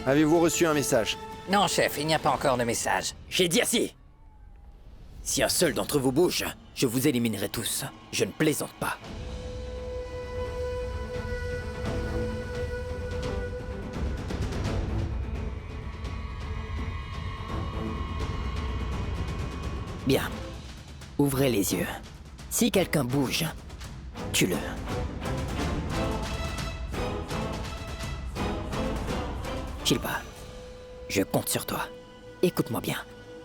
Avez-vous reçu un message? Non, chef, il n'y a pas encore de message. J'ai dit assis. Si un seul d'entre vous bouge, je vous éliminerai tous. Je ne plaisante pas. Bien. Ouvrez les yeux. Si quelqu'un bouge, tue-le. Shilpa, je compte sur toi. Écoute-moi bien.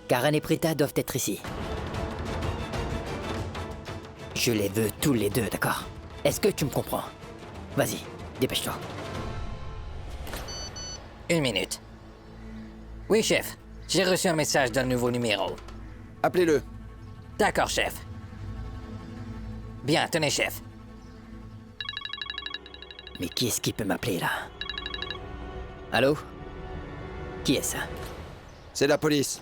Karen et Prita doivent être ici. Je les veux tous les deux, d'accord? Est-ce que tu me comprends? Vas-y, dépêche-toi. 1 minute. Oui, chef. J'ai reçu un message d'un nouveau numéro. Appelez-le. D'accord, chef. Bien, tenez, chef. Mais qui est-ce qui peut m'appeler, là? Allô? Qui est-ce? C'est la police.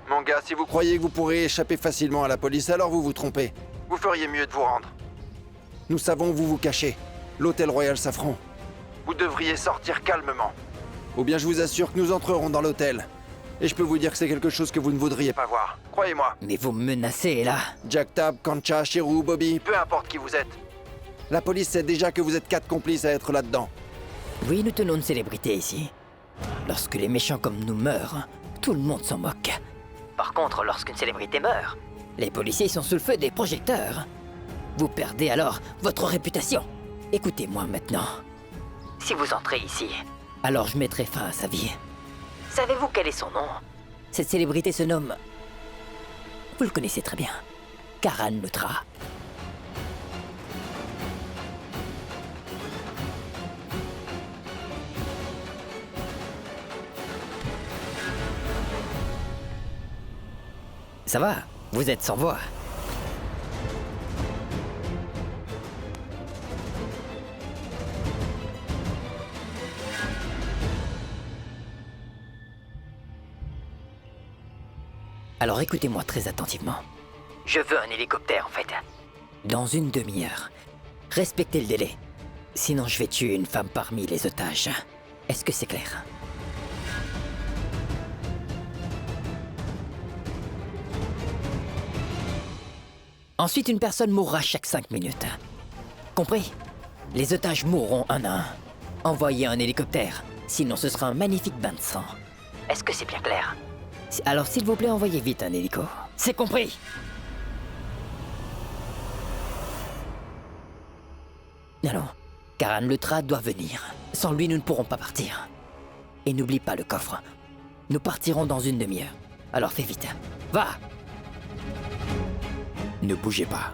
Mon gars, si vous croyez que vous pourrez échapper facilement à la police, alors vous vous trompez. Vous feriez mieux de vous rendre. Nous savons où vous vous cachez. L'hôtel Royal Safran. Vous devriez sortir calmement. Ou bien je vous assure que nous entrerons dans l'hôtel. Et je peux vous dire que c'est quelque chose que vous ne voudriez pas voir. Croyez-moi. Mais vous me menacez, là? Jack Tab, Kancha, Shirou, Bobby, peu importe qui vous êtes. La police sait déjà que vous êtes 4 complices à être là-dedans. Oui, nous tenons une célébrité ici. Lorsque les méchants comme nous meurent, tout le monde s'en moque. Par contre, lorsqu'une célébrité meurt, les policiers sont sous le feu des projecteurs. Vous perdez alors votre réputation. Écoutez-moi maintenant. Si vous entrez ici, alors je mettrai fin à sa vie. Savez-vous quel est son nom? Cette célébrité se nomme... Vous le connaissez très bien. Karan Lutra. Ça va, vous êtes sans voix. Alors écoutez-moi très attentivement. Je veux un hélicoptère en fait. Dans une demi-heure. Respectez le délai. Sinon je vais tuer une femme parmi les otages. Est-ce que c'est clair? Ensuite, une personne mourra chaque 5 minutes. Compris? Les otages mourront un à un. Envoyez un hélicoptère, sinon ce sera un magnifique bain de sang. Est-ce que c'est bien clair? Alors s'il vous plaît, envoyez vite un hélico. C'est compris? Alors, Karan Lutra doit venir. Sans lui, nous ne pourrons pas partir. Et n'oublie pas le coffre. Nous partirons dans une demi-heure. Alors fais vite. Va! Ne bougez pas.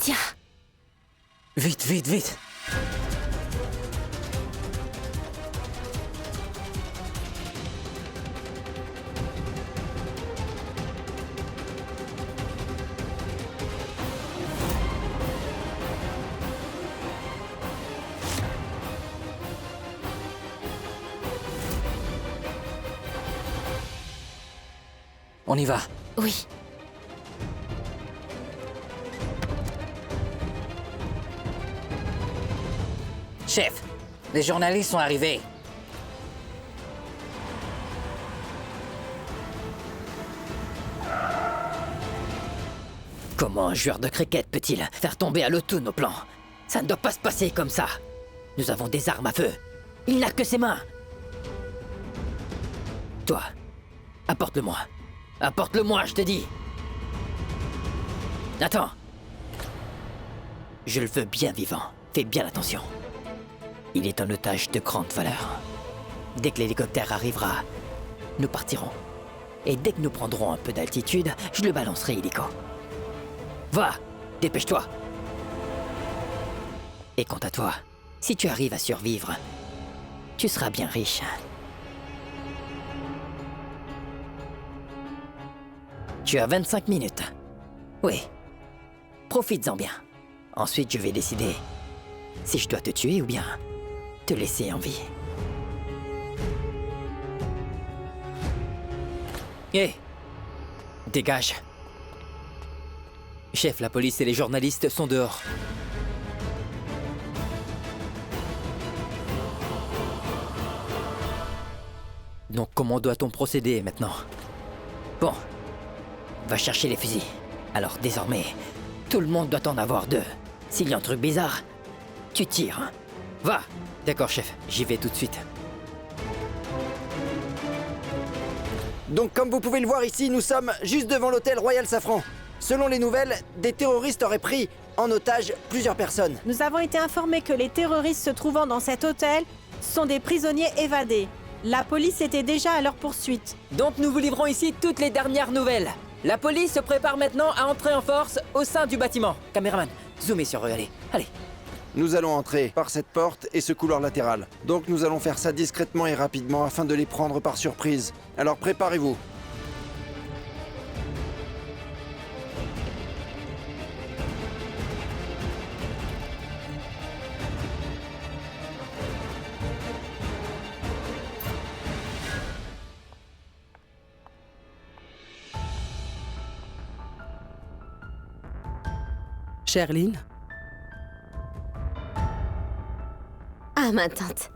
Tiens! Vite, vite, vite! On y va. Oui. Chef, les journalistes sont arrivés. Comment un joueur de cricket peut-il faire tomber à l'auto nos plans? Ça ne doit pas se passer comme ça. Nous avons des armes à feu. Il n'a que ses mains. Toi, apporte-le-moi. Apporte-le-moi, je te dis. Attends. Je le veux bien vivant. Fais bien attention. Il est un otage de grande valeur. Dès que l'hélicoptère arrivera, nous partirons. Et dès que nous prendrons un peu d'altitude, je le balancerai illico. Va, dépêche-toi. Et quant à toi, si tu arrives à survivre, tu seras bien riche. Tu as 25 minutes. Oui. Profites-en bien. Ensuite, je vais décider si je dois te tuer ou bien te laisser en vie. Hé! Dégage. Chef, la police et les journalistes sont dehors. Donc comment doit-on procéder maintenant? Bon, va chercher les fusils. Alors désormais, tout le monde doit en avoir 2. S'il y a un truc bizarre, tu tires. Hein. Va! D'accord, chef, j'y vais tout de suite. Donc comme vous pouvez le voir ici, nous sommes juste devant l'hôtel Royal Safran. Selon les nouvelles, des terroristes auraient pris en otage plusieurs personnes. Nous avons été informés que les terroristes se trouvant dans cet hôtel sont des prisonniers évadés. La police était déjà à leur poursuite. Donc nous vous livrons ici toutes les dernières nouvelles. La police se prépare maintenant à entrer en force au sein du bâtiment. Caméraman, zoomez sur eux, allez. Nous allons entrer par cette porte et ce couloir latéral. Donc nous allons faire ça discrètement et rapidement afin de les prendre par surprise. Alors préparez-vous. Sherline? Ah, ma tante.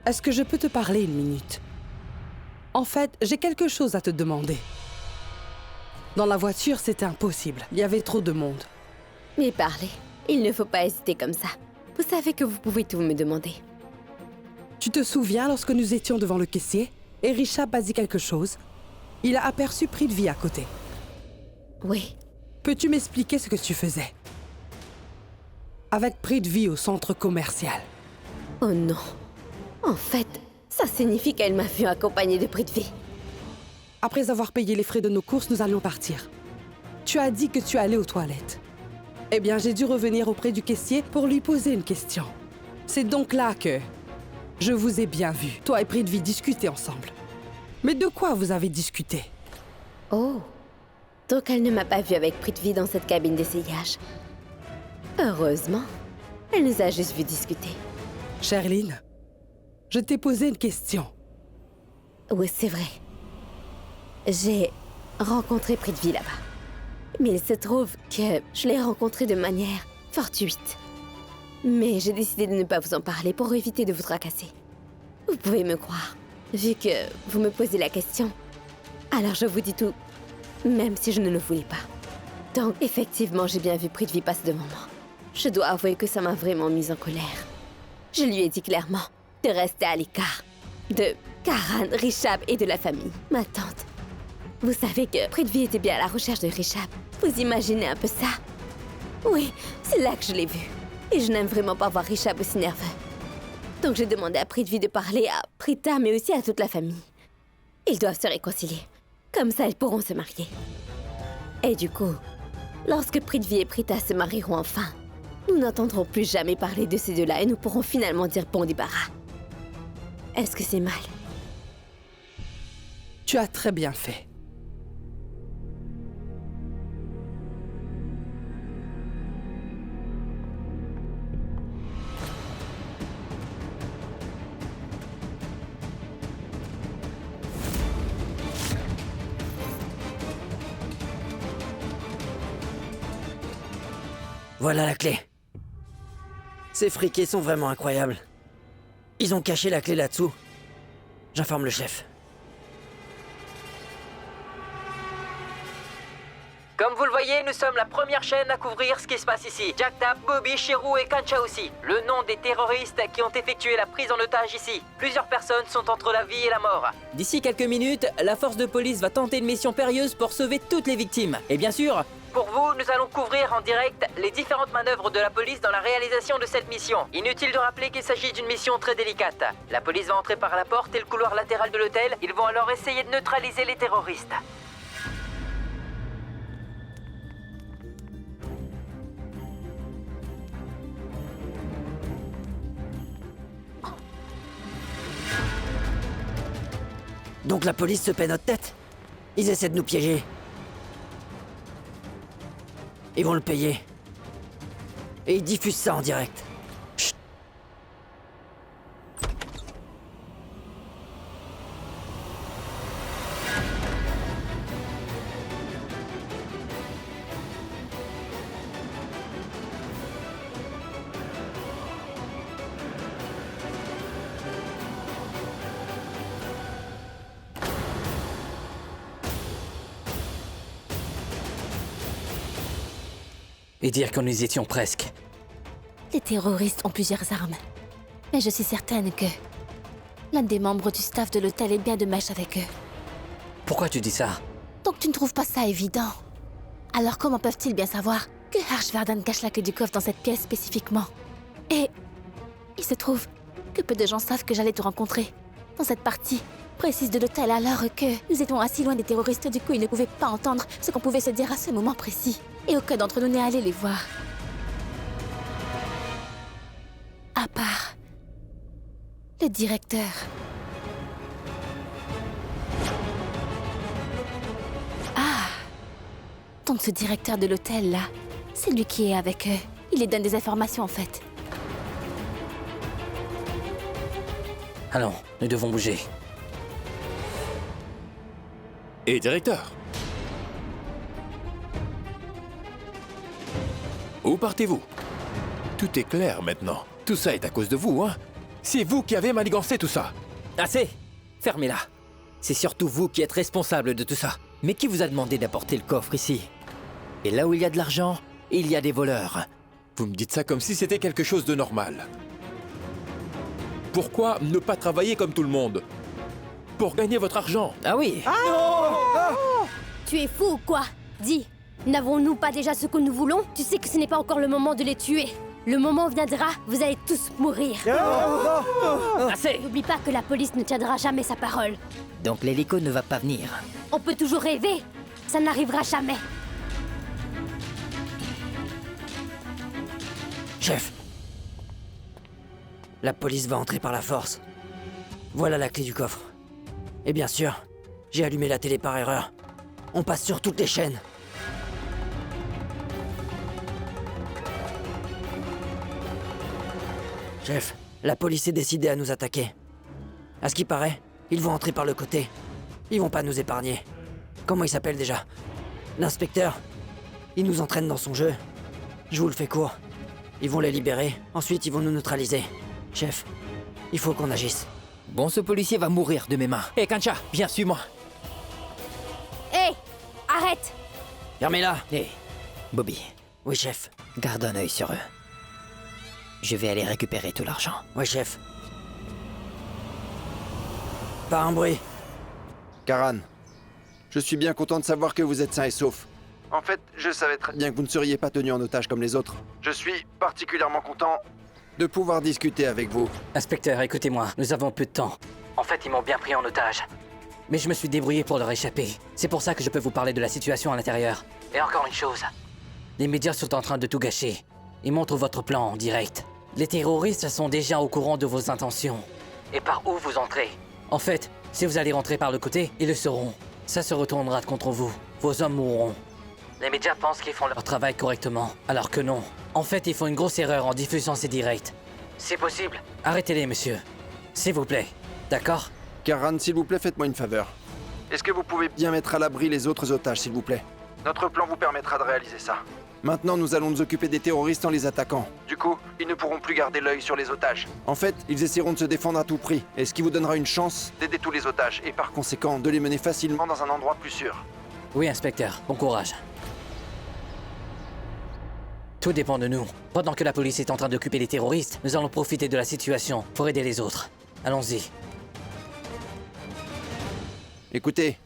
Est-ce que je peux te parler une minute? En fait, j'ai quelque chose à te demander. Dans la voiture, c'était impossible. Il y avait trop de monde. Mais parlez. Il ne faut pas hésiter comme ça. Vous savez que vous pouvez tout me demander. Tu te souviens lorsque nous étions devant le caissier et Richard a dit quelque chose? Il a aperçu Prithvi à côté. Oui. Peux-tu m'expliquer ce que tu faisais? Avec Prithvi au centre commercial. Oh non. En fait, ça signifie qu'elle m'a vu accompagnée de Prithvi. Après avoir payé les frais de nos courses, nous allions partir. Tu as dit que tu allais aux toilettes. Eh bien, j'ai dû revenir auprès du caissier pour lui poser une question. C'est donc là que je vous ai bien vu, toi et Prithvi, discuter ensemble. Mais de quoi vous avez discuté? Oh. Donc elle ne m'a pas vue avec Prithvi dans cette cabine d'essayage. Heureusement, elle nous a juste vu discuter. Sherline, je t'ai posé une question. Oui, c'est vrai. J'ai rencontré Prithvi là-bas. Mais il se trouve que je l'ai rencontré de manière fortuite. Mais j'ai décidé de ne pas vous en parler pour éviter de vous tracasser. Vous pouvez me croire, vu que vous me posez la question. Alors je vous dis tout, même si je ne le voulais pas. Donc effectivement, j'ai bien vu Prithvi passer devant moi. Je dois avouer que ça m'a vraiment mise en colère. Je lui ai dit clairement de rester à l'écart de Karan, Rishab et de la famille. Ma tante. Vous savez que Prithvi était bien à la recherche de Rishab. Vous imaginez un peu ça? Oui, c'est là que je l'ai vu. Et je n'aime vraiment pas voir Rishab aussi nerveux. Donc j'ai demandé à Prithvi de parler à Prita, mais aussi à toute la famille. Ils doivent se réconcilier. Comme ça, ils pourront se marier. Et du coup, lorsque Prithvi et Prita se marieront enfin, nous n'entendrons plus jamais parler de ces deux-là et nous pourrons finalement dire bon débarras. Est-ce que c'est mal? Tu as très bien fait. Voilà la clé. Ces friqués sont vraiment incroyables. Ils ont caché la clé là-dessous. J'informe le chef. Comme vous le voyez, nous sommes la première chaîne à couvrir ce qui se passe ici. Jagtap, Bobby, Shirou et Kancha aussi. Le nom des terroristes qui ont effectué la prise en otage ici. Plusieurs personnes sont entre la vie et la mort. D'ici quelques minutes, la force de police va tenter une mission périlleuse pour sauver toutes les victimes. Et bien sûr, pour vous, nous allons couvrir en direct les différentes manœuvres de la police dans la réalisation de cette mission. Inutile de rappeler qu'il s'agit d'une mission très délicate. La police va entrer par la porte et le couloir latéral de l'hôtel. Ils vont alors essayer de neutraliser les terroristes. Donc la police se paie notre tête? Ils essaient de nous piéger. Ils vont le payer. Et ils diffusent ça en direct. Chut. Et dire que nous y étions presque. Les terroristes ont plusieurs armes. Mais je suis certaine que l'un des membres du staff de l'hôtel est bien de mèche avec eux. Pourquoi tu dis ça? Donc tu ne trouves pas ça évident? Alors comment peuvent-ils bien savoir que Harshvardan cache la clé du coffre dans cette pièce spécifiquement? Et il se trouve que peu de gens savent que j'allais te rencontrer dans cette partie précise de l'hôtel alors que nous étions assis loin des terroristes, du coup ils ne pouvaient pas entendre ce qu'on pouvait se dire à ce moment précis. Et aucun d'entre nous n'est allé les voir. À part le directeur. Ah! Donc ce directeur de l'hôtel là, c'est lui qui est avec eux. Il les donne des informations en fait. Allons, nous devons bouger. Et directeur? Où partez-vous? Tout est clair maintenant. Tout ça est à cause de vous, hein? C'est vous qui avez manigancé tout ça. Assez! Fermez-la. C'est surtout vous qui êtes responsable de tout ça. Mais qui vous a demandé d'apporter le coffre ici? Et là où il y a de l'argent, il y a des voleurs. Vous me dites ça comme si c'était quelque chose de normal. Pourquoi ne pas travailler comme tout le monde? Pour gagner votre argent. Ah oui! Tu es fou ou quoi? Dis, n'avons-nous pas déjà ce que nous voulons? Tu sais que ce n'est pas encore le moment de les tuer. Le moment viendra, vous allez tous mourir. Assez! N'oublie pas que la police ne tiendra jamais sa parole. Donc l'hélico ne va pas venir. On peut toujours rêver, ça n'arrivera jamais. Chef! La police va entrer par la force. Voilà la clé du coffre. Et bien sûr, j'ai allumé la télé par erreur. On passe sur toutes les chaînes. Chef, la police est décidée à nous attaquer. À ce qui paraît, ils vont entrer par le côté. Ils vont pas nous épargner. Comment il s'appelle déjà? L'inspecteur. Il nous entraîne dans son jeu. Je vous le fais court. Ils vont les libérer, ensuite ils vont nous neutraliser. Chef, il faut qu'on agisse. Bon, ce policier va mourir de mes mains. Hé, Kancha, viens, suis-moi. Hé, arrête! Fermez-la. Hé, Bobby. Oui, chef. Garde un œil sur eux. Je vais aller récupérer tout l'argent. Oui, chef. Pas un bruit. Karan, je suis bien content de savoir que vous êtes sain et sauf. En fait, je savais très bien que vous ne seriez pas tenu en otage comme les autres. Je suis particulièrement content de pouvoir discuter avec vous. Inspecteur, écoutez-moi, nous avons peu de temps. En fait, ils m'ont bien pris en otage. Mais je me suis débrouillé pour leur échapper. C'est pour ça que je peux vous parler de la situation à l'intérieur. Et encore une chose. Les médias sont en train de tout gâcher. Ils montrent votre plan en direct. Les terroristes sont déjà au courant de vos intentions. Et par où vous entrez. En fait, si vous allez rentrer par le côté, ils le sauront. Ça se retournera contre vous. Vos hommes mourront. Les médias pensent qu'ils font leur travail correctement, alors que non. En fait, ils font une grosse erreur en diffusant ces directs. C'est possible. Arrêtez-les, monsieur. S'il vous plaît. D'accord? Karan, s'il vous plaît, faites-moi une faveur. Est-ce que vous pouvez bien mettre à l'abri les autres otages, s'il vous plaît? Notre plan vous permettra de réaliser ça. Maintenant, nous allons nous occuper des terroristes en les attaquant. Du coup, ils ne pourront plus garder l'œil sur les otages. En fait, ils essaieront de se défendre à tout prix, et ce qui vous donnera une chance d'aider tous les otages, et par conséquent, de les mener facilement dans un endroit plus sûr. Oui, inspecteur. Bon courage. Tout dépend de nous. Pendant que la police est en train d'occuper les terroristes, nous allons profiter de la situation pour aider les autres. Allons-y. Écoutez,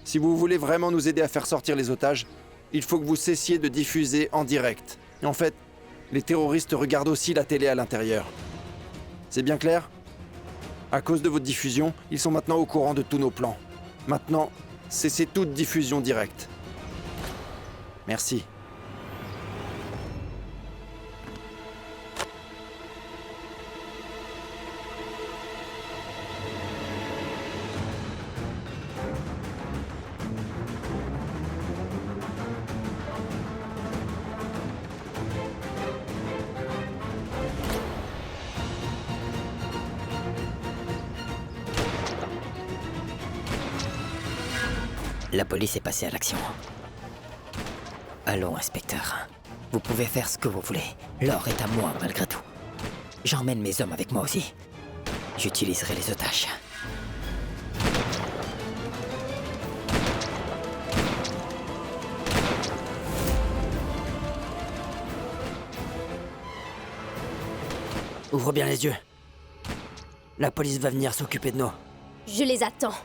si vous voulez vraiment nous aider à faire sortir les otages, il faut que vous cessiez de diffuser en direct. En fait, les terroristes regardent aussi la télé à l'intérieur. C'est bien clair? À cause de votre diffusion, ils sont maintenant au courant de tous nos plans. Maintenant, cessez toute diffusion directe. Merci. La police est passée à l'action. Allons, inspecteur. Vous pouvez faire ce que vous voulez. L'or est à moi, malgré tout. J'emmène mes hommes avec moi aussi. J'utiliserai les otages. Ouvre bien les yeux. La police va venir s'occuper de nous. Je les attends.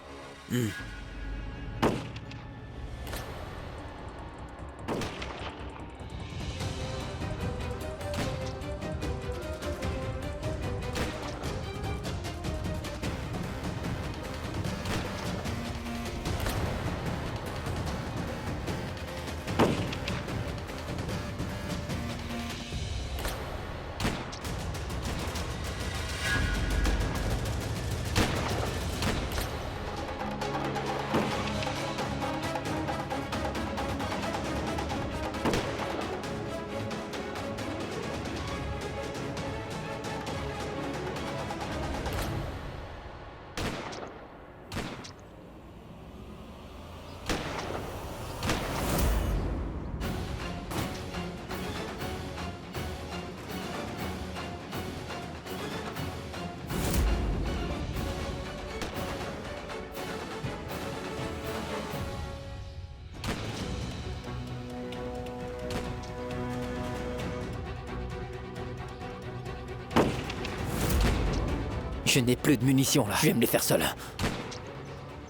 Je n'ai plus de munitions, là. Je vais me les faire seul.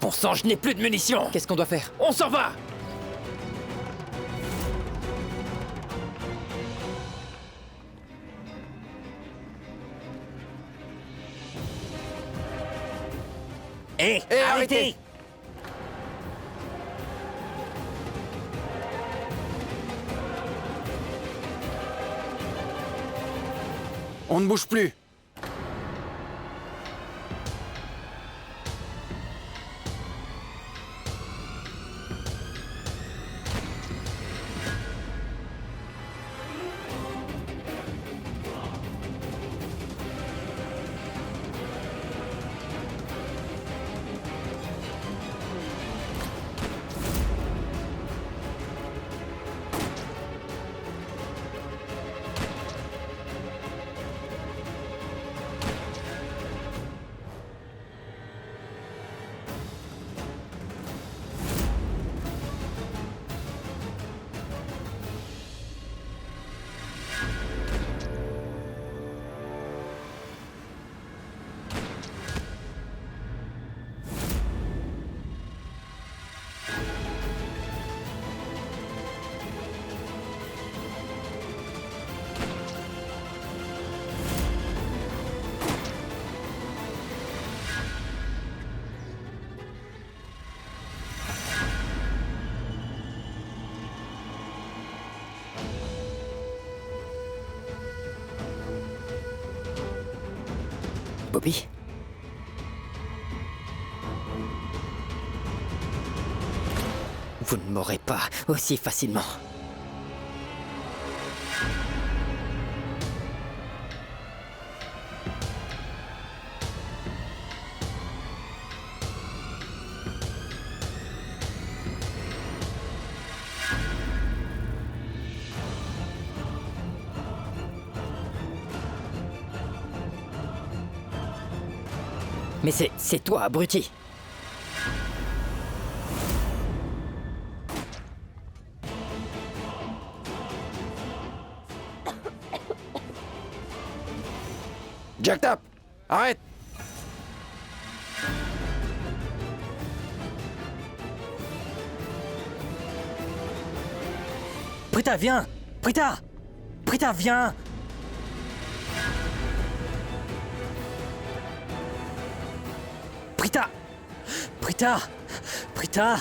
Bon sang, je n'ai plus de munitions. Qu'est-ce qu'on doit faire? On s'en va! Hé, arrêtez! On ne bouge plus. Bobby? Vous ne m'aurez pas aussi facilement. Mais c'est toi, abruti! Jack Tap, arrête! Prita, viens! Prita! Prita, viens! Prita! Prita! Prita!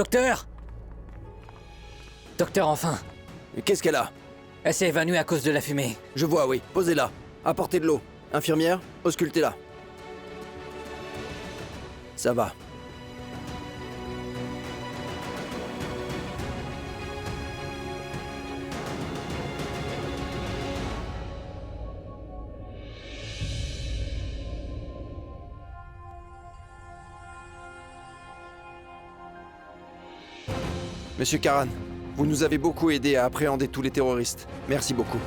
Docteur! Docteur, enfin! Qu'est-ce qu'elle a? Elle s'est évanouie à cause de la fumée. Je vois, oui. Posez-la. Apportez de l'eau. Infirmière, auscultez-la. Ça va. Monsieur Karan, vous nous avez beaucoup aidé à appréhender tous les terroristes. Merci beaucoup.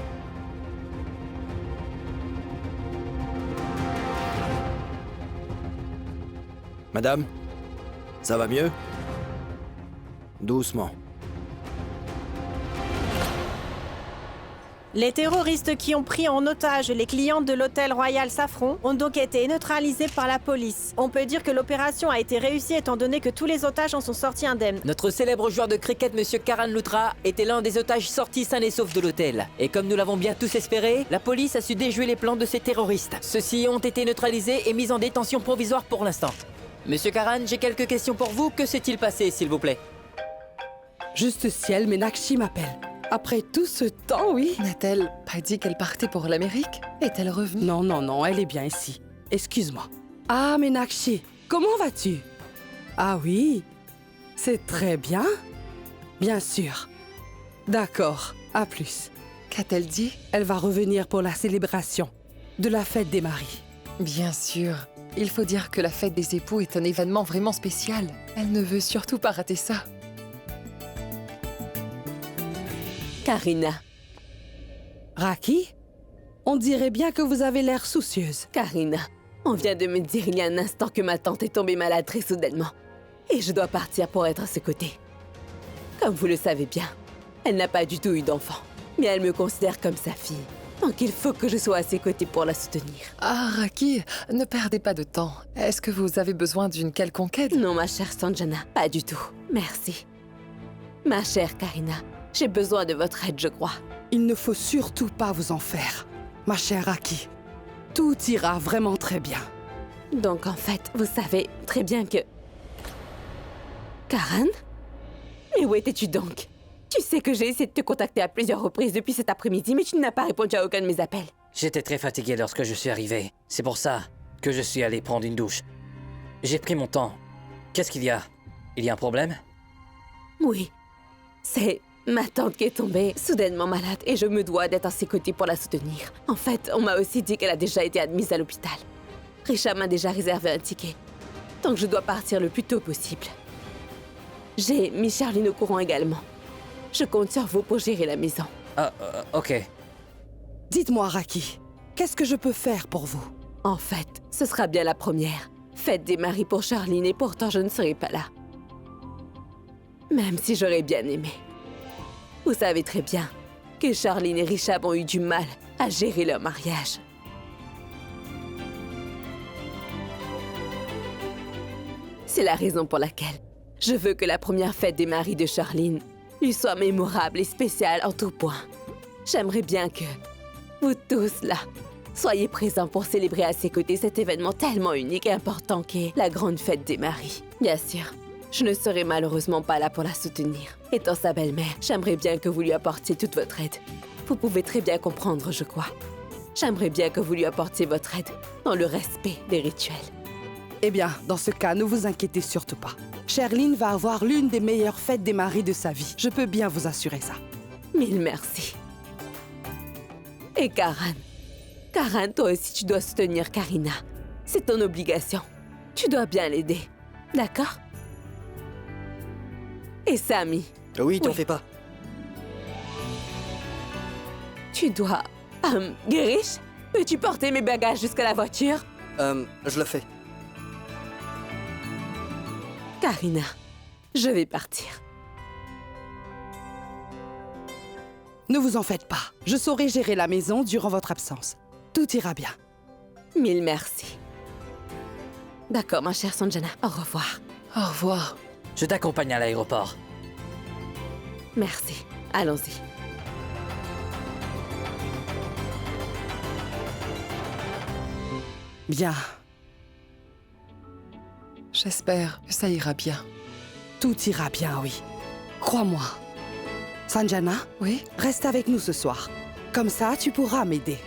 Madame, ça va mieux? Doucement. Les terroristes qui ont pris en otage les clientes de l'hôtel Royal Saffron ont donc été neutralisés par la police. On peut dire que l'opération a été réussie étant donné que tous les otages en sont sortis indemnes. Notre célèbre joueur de cricket, Monsieur Karan Luthra, était l'un des otages sortis sains et saufs de l'hôtel. Et comme nous l'avons bien tous espéré, la police a su déjouer les plans de ces terroristes. Ceux-ci ont été neutralisés et mis en détention provisoire pour l'instant. Monsieur Karan, j'ai quelques questions pour vous. Que s'est-il passé, s'il vous plaît? Juste ciel, mais Nakshi m'appelle. Après tout ce temps, oui. N'a-t-elle pas dit qu'elle partait pour l'Amérique? Est-elle revenue? Non, non, non, elle est bien ici. Excuse-moi. Ah, mais Nakshi, comment vas-tu? Ah oui, c'est très bien. Bien sûr. D'accord, à plus. Qu'a-t-elle dit? Elle va revenir pour la célébration de la fête des maris. Bien sûr. Il faut dire que la fête des époux est un événement vraiment spécial. Elle ne veut surtout pas rater ça. Karina. Raki, on dirait bien que vous avez l'air soucieuse. Karina, on vient de me dire il y a un instant que ma tante est tombée malade très soudainement. Et je dois partir pour être à ses côtés. Comme vous le savez bien, elle n'a pas du tout eu d'enfant. Mais elle me considère comme sa fille. Donc il faut que je sois à ses côtés pour la soutenir. Ah, Raki, ne perdez pas de temps. Est-ce que vous avez besoin d'une quelconque aide? Non, ma chère Sanjana, pas du tout. Merci. Ma chère Karina, j'ai besoin de votre aide, je crois. Il ne faut surtout pas vous en faire, ma chère Raki. Tout ira vraiment très bien. Donc en fait, vous savez très bien que... Karan? Mais où étais-tu donc? Tu sais que j'ai essayé de te contacter à plusieurs reprises depuis cet après-midi, mais tu n'as pas répondu à aucun de mes appels. J'étais très fatigué lorsque je suis arrivé. C'est pour ça que je suis allé prendre une douche. J'ai pris mon temps. Qu'est-ce qu'il y a? Il y a un problème? Oui. C'est ma tante qui est tombée soudainement malade et je me dois d'être à ses côtés pour la soutenir. En fait, on m'a aussi dit qu'elle a déjà été admise à l'hôpital. Richard m'a déjà réservé un ticket. Donc je dois partir le plus tôt possible. J'ai mis Charline au courant également. Je compte sur vous pour gérer la maison. Ok. Dites-moi, Raki, qu'est-ce que je peux faire pour vous? En fait, ce sera bien la première. Fête des maris pour Charline et pourtant je ne serai pas là. Même si j'aurais bien aimé. Vous savez très bien que Charline et Richard ont eu du mal à gérer leur mariage. C'est la raison pour laquelle je veux que la première fête des maris de Charline lui soit mémorable et spéciale en tout point. J'aimerais bien que vous tous là soyez présents pour célébrer à ses côtés cet événement tellement unique et important qu'est la grande fête des maris. Bien sûr, je ne serai malheureusement pas là pour la soutenir. Étant sa belle-mère, j'aimerais bien que vous lui apportiez toute votre aide. Vous pouvez très bien comprendre, je crois. J'aimerais bien que vous lui apportiez votre aide dans le respect des rituels. Eh bien, dans ce cas, ne vous inquiétez surtout pas. Charline va avoir l'une des meilleures fêtes des maris de sa vie. Je peux bien vous assurer ça. Mille merci. Et Karan. Karan, toi aussi tu dois soutenir Karina. C'est ton obligation. Tu dois bien l'aider. D'accord? Et Sami. Oui, t'en Oui. fais pas. Tu dois... Girish, peux-tu porter mes bagages jusqu'à la voiture? Je le fais. Karina, je vais partir. Ne vous en faites pas. Je saurai gérer la maison durant votre absence. Tout ira bien. Mille merci. D'accord, ma chère Sanjana. Au revoir. Au revoir. Je t'accompagne à l'aéroport. Merci. Allons-y. Bien. J'espère que ça ira bien. Tout ira bien, oui. Crois-moi. Sanjana, Oui? reste avec nous ce soir. Comme ça, tu pourras m'aider.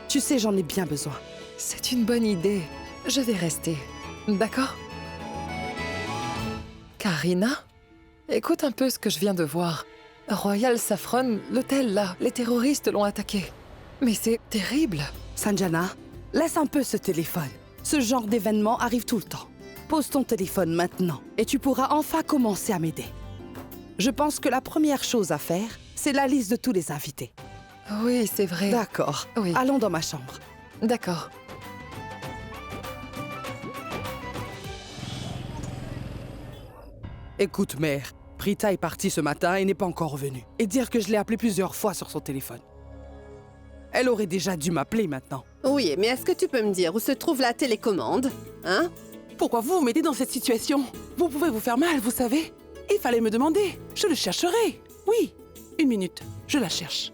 Tu sais, j'en ai bien besoin. C'est une bonne idée. Je vais rester. D'accord? Karina? Écoute un peu ce que je viens de voir. Royal Saffron, l'hôtel là, les terroristes l'ont attaqué. Mais c'est terrible. Sanjana, laisse un peu ce téléphone. Ce genre d'événement arrive tout le temps. Pose ton téléphone maintenant et tu pourras enfin commencer à m'aider. Je pense que la première chose à faire, c'est la liste de tous les invités. Oui, c'est vrai. D'accord. Oui. Allons dans ma chambre. D'accord. Écoute, mère, Prita est partie ce matin et n'est pas encore revenue. Et dire que je l'ai appelée plusieurs fois sur son téléphone. Elle aurait déjà dû m'appeler maintenant. Oui, mais est-ce que tu peux me dire où se trouve la télécommande? Hein? Pourquoi vous mettez dans cette situation? Vous pouvez vous faire mal, vous savez. Il fallait me demander. Je le chercherai. Oui. 1 minute. Je la cherche.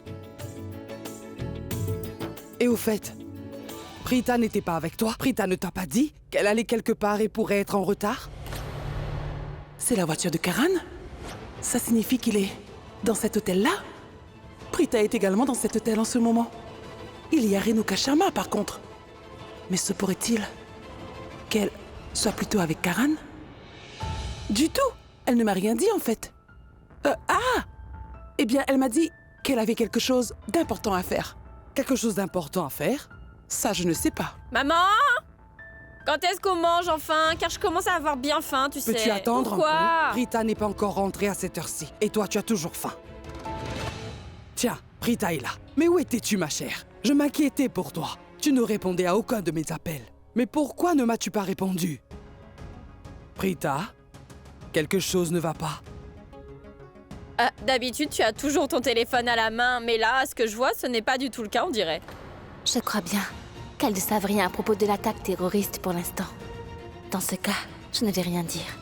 Et au fait, Prita n'était pas avec toi? Prita ne t'a pas dit qu'elle allait quelque part et pourrait être en retard? C'est la voiture de Karan? Ça signifie qu'il est dans cet hôtel-là? Prita est également dans cet hôtel en ce moment. Il y a Renuka Sharma par contre. Mais se pourrait-il qu'elle soit plutôt avec Karan? Du tout. Elle ne m'a rien dit en fait. Eh bien, elle m'a dit qu'elle avait quelque chose d'important à faire. Quelque chose d'important à faire? Ça, je ne sais pas. Maman? Quand est-ce qu'on mange enfin? Car je commence à avoir bien faim, tu sais. Peux-tu attendre Pourquoi? un peu? Prita n'est pas encore rentrée à cette heure-ci. Et toi, tu as toujours faim. Tiens, Prita est là. Mais où étais-tu, ma chère? Je m'inquiétais pour toi. Tu ne répondais à aucun de mes appels. Mais pourquoi ne m'as-tu pas répondu? Prita, quelque chose ne va pas. D'habitude, tu as toujours ton téléphone à la main, mais là, à ce que je vois, ce n'est pas du tout le cas, on dirait. Je crois bien qu'elles ne savent rien à propos de l'attaque terroriste pour l'instant. Dans ce cas, je ne vais rien dire.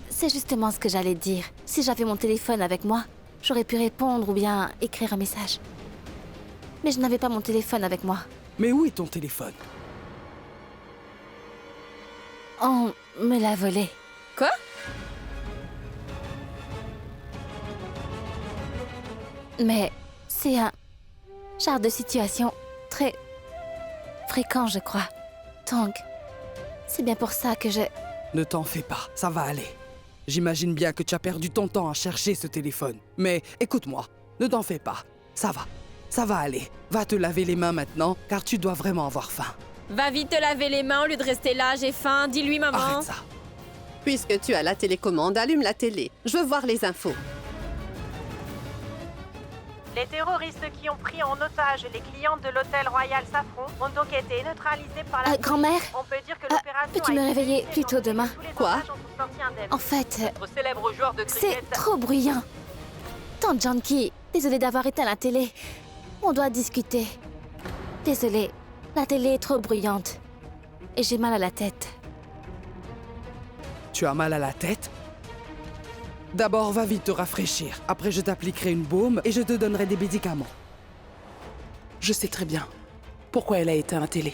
C'est justement ce que j'allais dire. Si j'avais mon téléphone avec moi, j'aurais pu répondre ou bien écrire un message. Mais je n'avais pas mon téléphone avec moi. Mais où est ton téléphone? On me l'a volé. Quoi? Mais c'est un genre de situation très fréquent, je crois. Donc, c'est bien pour ça que je... Ne t'en fais pas, ça va aller. J'imagine bien que tu as perdu ton temps à chercher ce téléphone. Mais écoute-moi, ne t'en fais pas. Ça va aller. Va te laver les mains maintenant, car tu dois vraiment avoir faim. Va vite te laver les mains au lieu de rester là, j'ai faim. Dis-lui, maman. Arrête ça. Puisque tu as la télécommande, allume la télé. Je veux voir les infos. Les terroristes qui ont pris en otage les clients de l'hôtel Royal Saffron ont donc été neutralisés par la... Grand-mère, On peut dire que l'opération peux-tu me réveiller plus tôt demain? Quoi? En fait, Notre célèbre joueur de c'est cricket... trop bruyant. Tante Janki, désolée d'avoir éteint la télé. On doit discuter. Désolée, la télé est trop bruyante. Et j'ai mal à la tête. Tu as mal à la tête? D'abord, va vite te rafraîchir. Après, je t'appliquerai une baume et je te donnerai des médicaments. Je sais très bien pourquoi elle a éteint la télé.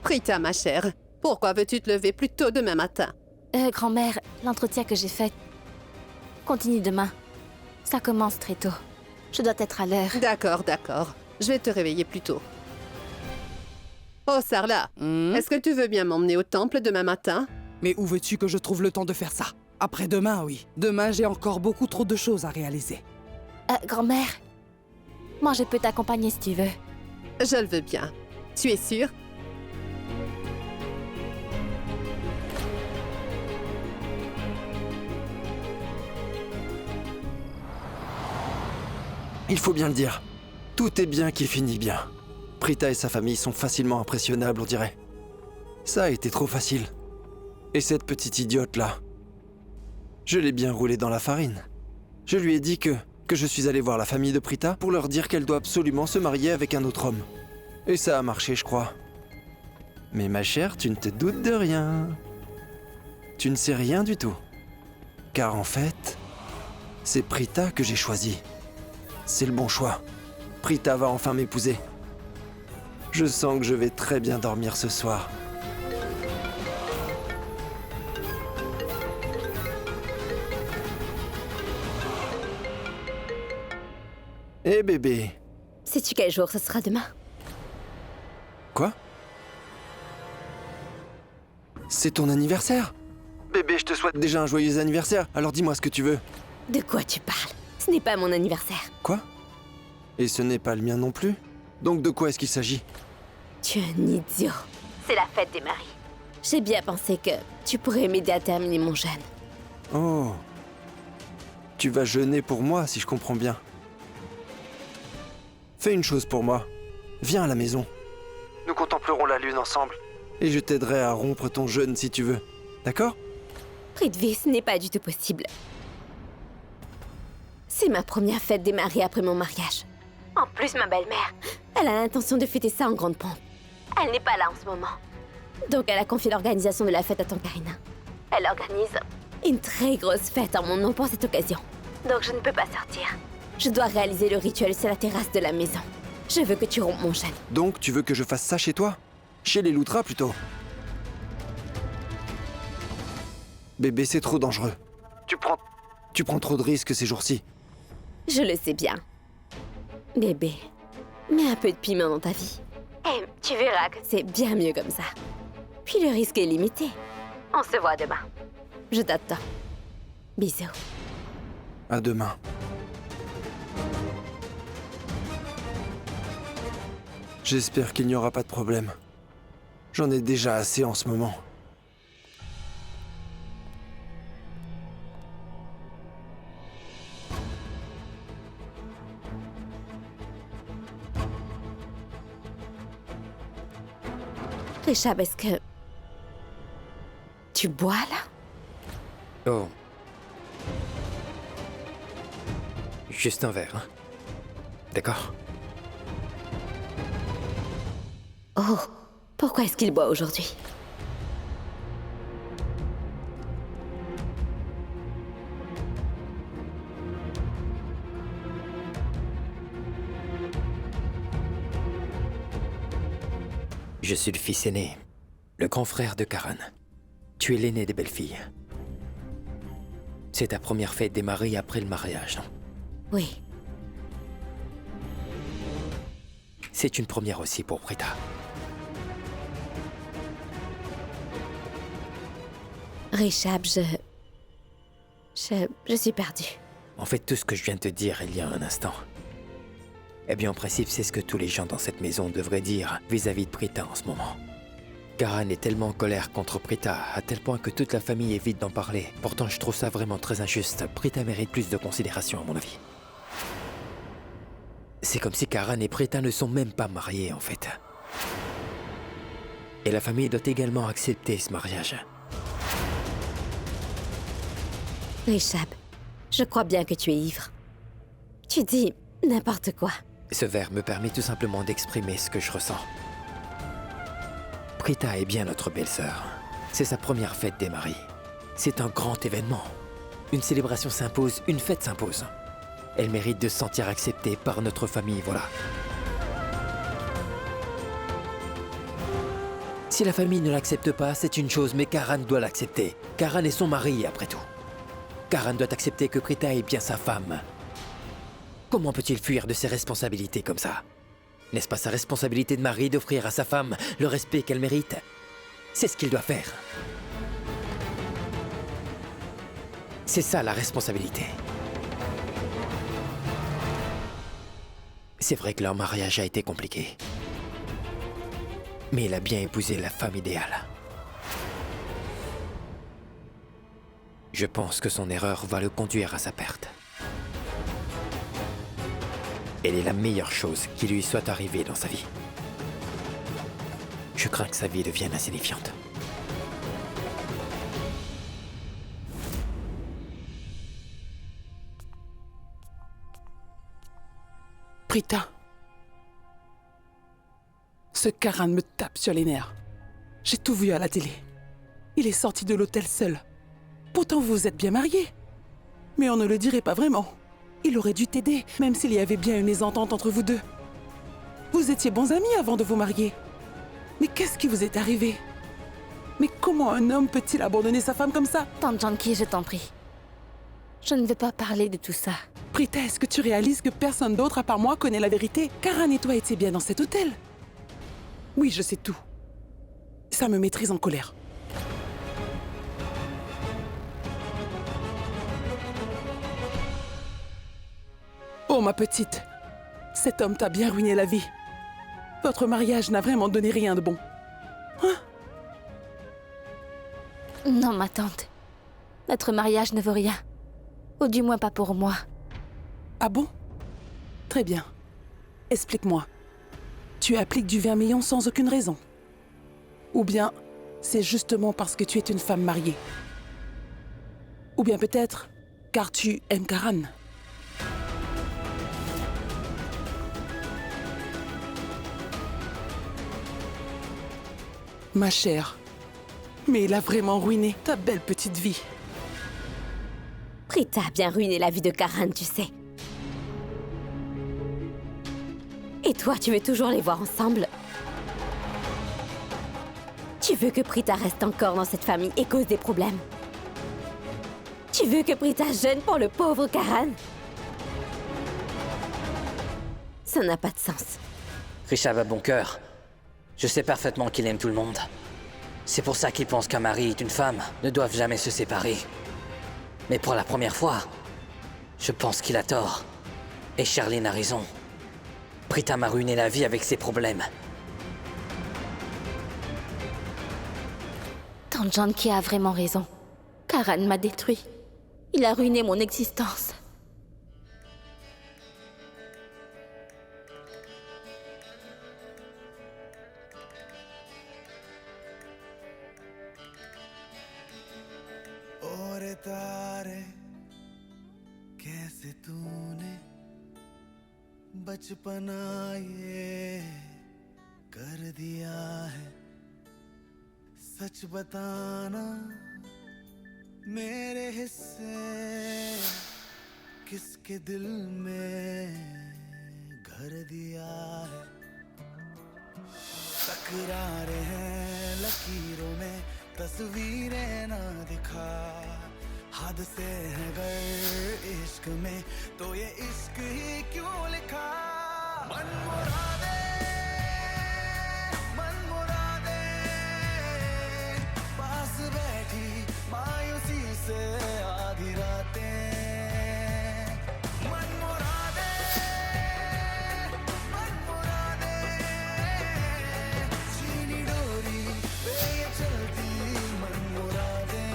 Prita, ma chère, pourquoi veux-tu te lever plus tôt demain matin? Grand-mère, l'entretien que j'ai fait continue demain. Ça commence très tôt. Je dois être à l'heure. D'accord, d'accord. Je vais te réveiller plus tôt. Oh, Sarla, est-ce que tu veux bien m'emmener au temple demain matin? Mais où veux-tu que je trouve le temps de faire ça? Après-demain, oui. Demain, j'ai encore beaucoup trop de choses à réaliser. Grand-mère, moi je peux t'accompagner si tu veux. Je le veux bien. Tu es sûre? Il faut bien le dire. Tout est bien qui finit bien. Prita et sa famille sont facilement impressionnables, on dirait. Ça a été trop facile. Et cette petite idiote-là, je l'ai bien roulée dans la farine. Je lui ai dit que je suis allé voir la famille de Prita pour leur dire qu'elle doit absolument se marier avec un autre homme. Et ça a marché, je crois. Mais ma chère, tu ne te doutes de rien. Tu ne sais rien du tout. Car en fait, c'est Prita que j'ai choisi. C'est le bon choix. Prita va enfin m'épouser. Je sens que je vais très bien dormir ce soir. Eh bébé. Sais-tu quel jour ce sera demain? Quoi? C'est ton anniversaire? Bébé, je te souhaite déjà un joyeux anniversaire, alors dis-moi ce que tu veux. De quoi tu parles? Ce n'est pas mon anniversaire. Quoi? Et ce n'est pas le mien non plus? Donc de quoi est-ce qu'il s'agit? Tu es un idiot. C'est la fête des maris. J'ai bien pensé que tu pourrais m'aider à terminer mon jeûne. Oh. Tu vas jeûner pour moi, si je comprends bien. Fais une chose pour moi. Viens à la maison. Nous contemplerons la lune ensemble. Et je t'aiderai à rompre ton jeûne si tu veux. D'accord? Prithvi, ce n'est pas du tout possible. C'est ma première fête des maris après mon mariage. En plus, ma belle-mère, elle a l'intention de fêter ça en grande pompe. Elle n'est pas là en ce moment. Donc elle a confié l'organisation de la fête à Tancarina. Elle organise une très grosse fête en mon nom pour cette occasion. Donc je ne peux pas sortir. Je dois réaliser le rituel sur la terrasse de la maison. Je veux que tu rompes mon jeûne. Donc tu veux que je fasse ça chez toi? Chez les Loutras plutôt? Bébé, c'est trop dangereux. Tu prends trop de risques ces jours-ci. Je le sais bien. Bébé, mets un peu de piment dans ta vie. Et tu verras que c'est bien mieux comme ça. Puis le risque est limité. On se voit demain. Je t'attends. Bisous. À demain. J'espère qu'il n'y aura pas de problème. J'en ai déjà assez en ce moment. Rishab, est-ce que... tu bois, là? Oh. Juste un verre, hein? D'accord? Oh, pourquoi est-ce qu'il boit aujourd'hui? Je suis le fils aîné, le grand frère de Karan. Tu es l'aîné des belles-filles. C'est ta première fête des maris après le mariage, non? Oui. C'est une première aussi pour Prita. Rishab, je suis perdue. En fait, tout ce que je viens de te dire il y a un instant, eh bien, en principe, c'est ce que tous les gens dans cette maison devraient dire vis-à-vis de Prita en ce moment. Karan est tellement en colère contre Prita, à tel point que toute la famille évite d'en parler. Pourtant, je trouve ça vraiment très injuste. Prita mérite plus de considération, à mon avis. C'est comme si Karan et Prita ne sont même pas mariés, en fait. Et la famille doit également accepter ce mariage. Rishab, je crois bien que tu es ivre. Tu dis n'importe quoi. Ce verre me permet tout simplement d'exprimer ce que je ressens. Prita est bien notre belle-sœur. C'est sa première fête des maris. C'est un grand événement. Une célébration s'impose, une fête s'impose. Elle mérite de se sentir acceptée par notre famille, voilà. Si la famille ne l'accepte pas, c'est une chose, mais Karan doit l'accepter. Karan est son mari, après tout. Karan doit accepter que Prita est bien sa femme. Comment peut-il fuir de ses responsabilités comme ça? N'est-ce pas sa responsabilité de mari d'offrir à sa femme le respect qu'elle mérite? C'est ce qu'il doit faire. C'est ça la responsabilité. C'est vrai que leur mariage a été compliqué. Mais il a bien épousé la femme idéale. Je pense que son erreur va le conduire à sa perte. Elle est la meilleure chose qui lui soit arrivée dans sa vie. Je crains que sa vie devienne insignifiante. Prita. Ce Karan me tape sur les nerfs. J'ai tout vu à la télé. Il est sorti de l'hôtel seul. Pourtant, vous êtes bien mariés. Mais on ne le dirait pas vraiment. Il aurait dû t'aider, même s'il y avait bien une mésentente entre vous deux. Vous étiez bons amis avant de vous marier. Mais qu'est-ce qui vous est arrivé? Mais comment un homme peut-il abandonner sa femme comme ça? Tante Janki, je t'en prie. Je ne veux pas parler de tout ça. Prita, est-ce que tu réalises que personne d'autre à part moi connaît la vérité? Karan et toi étiez bien dans cet hôtel. Oui, je sais tout. Ça me met très en colère. Oh, ma petite. Cet homme t'a bien ruiné la vie. Votre mariage n'a vraiment donné rien de bon. Hein? Non, ma tante. Notre mariage ne vaut rien. Ou du moins pas pour moi. Ah bon? Très bien. Explique-moi. Tu appliques du vermillon sans aucune raison? Ou bien c'est justement parce que tu es une femme mariée? Ou bien peut-être car tu aimes Karan? Ma chère, mais il a vraiment ruiné ta belle petite vie. Prita a bien ruiné la vie de Karan, tu sais. Et toi, tu veux toujours les voir ensemble? Tu veux que Prita reste encore dans cette famille et cause des problèmes? Tu veux que Prita gêne pour le pauvre Karan? Ça n'a pas de sens. Rishab a bon cœur. Je sais parfaitement qu'il aime tout le monde. C'est pour ça qu'il pense qu'un mari et une femme ne doivent jamais se séparer. Mais pour la première fois, je pense qu'il a tort. Et Charline a raison. Prita m'a ruiné la vie avec ses problèmes. Tante Janki a vraiment raison. Karan m'a détruit. Il a ruiné mon existence. तारे कैसे तूने बचपना ये कर दिया है सच बताना मेरे हिस्से किसके दिल में घर दिया है तकरारे हैं लकीरों में तस्वीरें ना दिखा हद से है गर इश्क में तो ये इश्क ही क्यों लिखा मन मुरादे पास बैठी मायूसी से आधी रातें मन मुरादे चीनी डोरी पे ये चलती मन मुरादे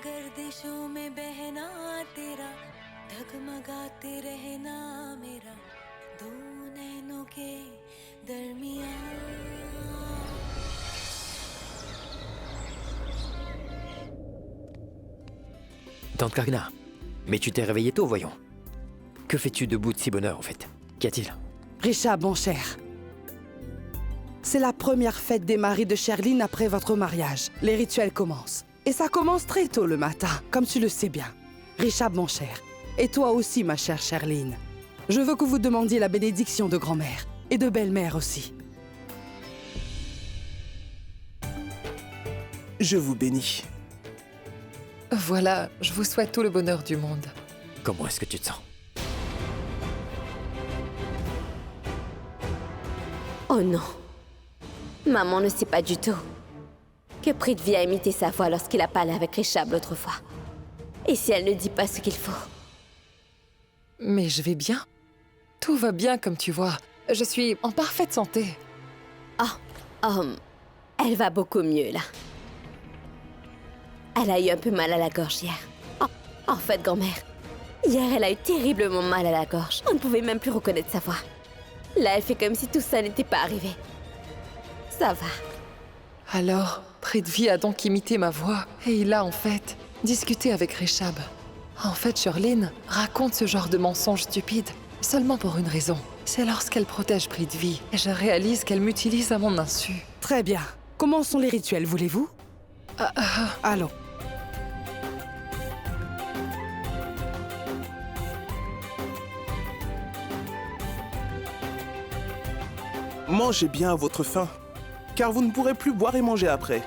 गर्दिशों में बहना तेरा ढगमगाते रहना मेरा दो नैनों के दरमियां Tante Kargna, mais tu t'es réveillée tôt, voyons. Que fais-tu debout de si bonne heure, en fait? Qu'y a-t-il? Rishab, mon cher. C'est la première fête des maris de Charline après votre mariage. Les rituels commencent. Et ça commence très tôt le matin, comme tu le sais bien. Rishab, mon cher. Et toi aussi, ma chère Charline. Je veux que vous demandiez la bénédiction de grand-mère. Et de belle-mère aussi. Je vous bénis. Voilà, je vous souhaite tout le bonheur du monde. Comment est-ce que tu te sens? Oh non. Maman ne sait pas du tout que Prithvi a imité sa voix lorsqu'il a parlé avec Rishab l'autre fois. Et si elle ne dit pas ce qu'il faut? Mais je vais bien. Tout va bien comme tu vois. Je suis en parfaite santé. Elle va beaucoup mieux là. Elle a eu un peu mal à la gorge hier. En fait, grand-mère, hier elle a eu terriblement mal à la gorge. On ne pouvait même plus reconnaître sa voix. Là, elle fait comme si tout ça n'était pas arrivé. Ça va. Alors, Prithvi a donc imité ma voix. Et il a en fait discuté avec Rishab. En fait, Charline raconte ce genre de mensonge stupide Seulement pour une raison. C'est lorsqu'elle protège Prithvi et je réalise qu'elle m'utilise à mon insu. Très bien. Commençons les rituels, voulez-vous? Allons. Mangez bien à votre faim, car vous ne pourrez plus boire et manger après.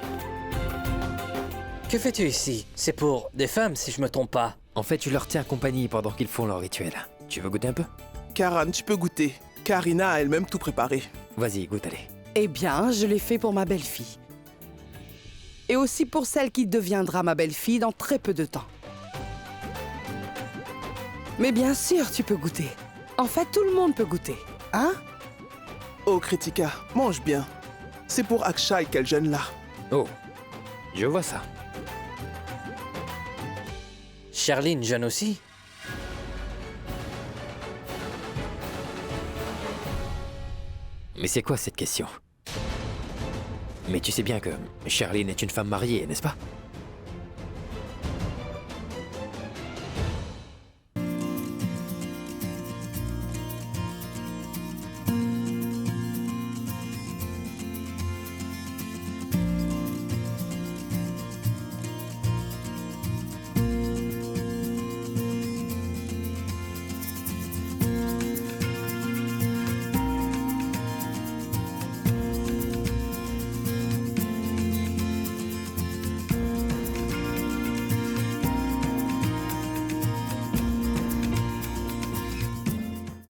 Que fais-tu ici? C'est pour des femmes, si je me trompe pas. En fait, je leur tiens compagnie pendant qu'ils font leur rituel. Tu veux goûter un peu? Karan, tu peux goûter. Karina a elle-même tout préparé. Vas-y, goûte, allez. Eh bien, je l'ai fait pour ma belle-fille. Et aussi pour celle qui deviendra ma belle-fille dans très peu de temps. Mais bien sûr, tu peux goûter. En fait, tout le monde peut goûter. Hein? Oh, Kritika, mange bien. C'est pour Akshay qu'elle jeûne là. Oh, je vois ça. Charline jeûne aussi? Mais c'est quoi cette question? Mais tu sais bien que Charline est une femme mariée, n'est-ce pas?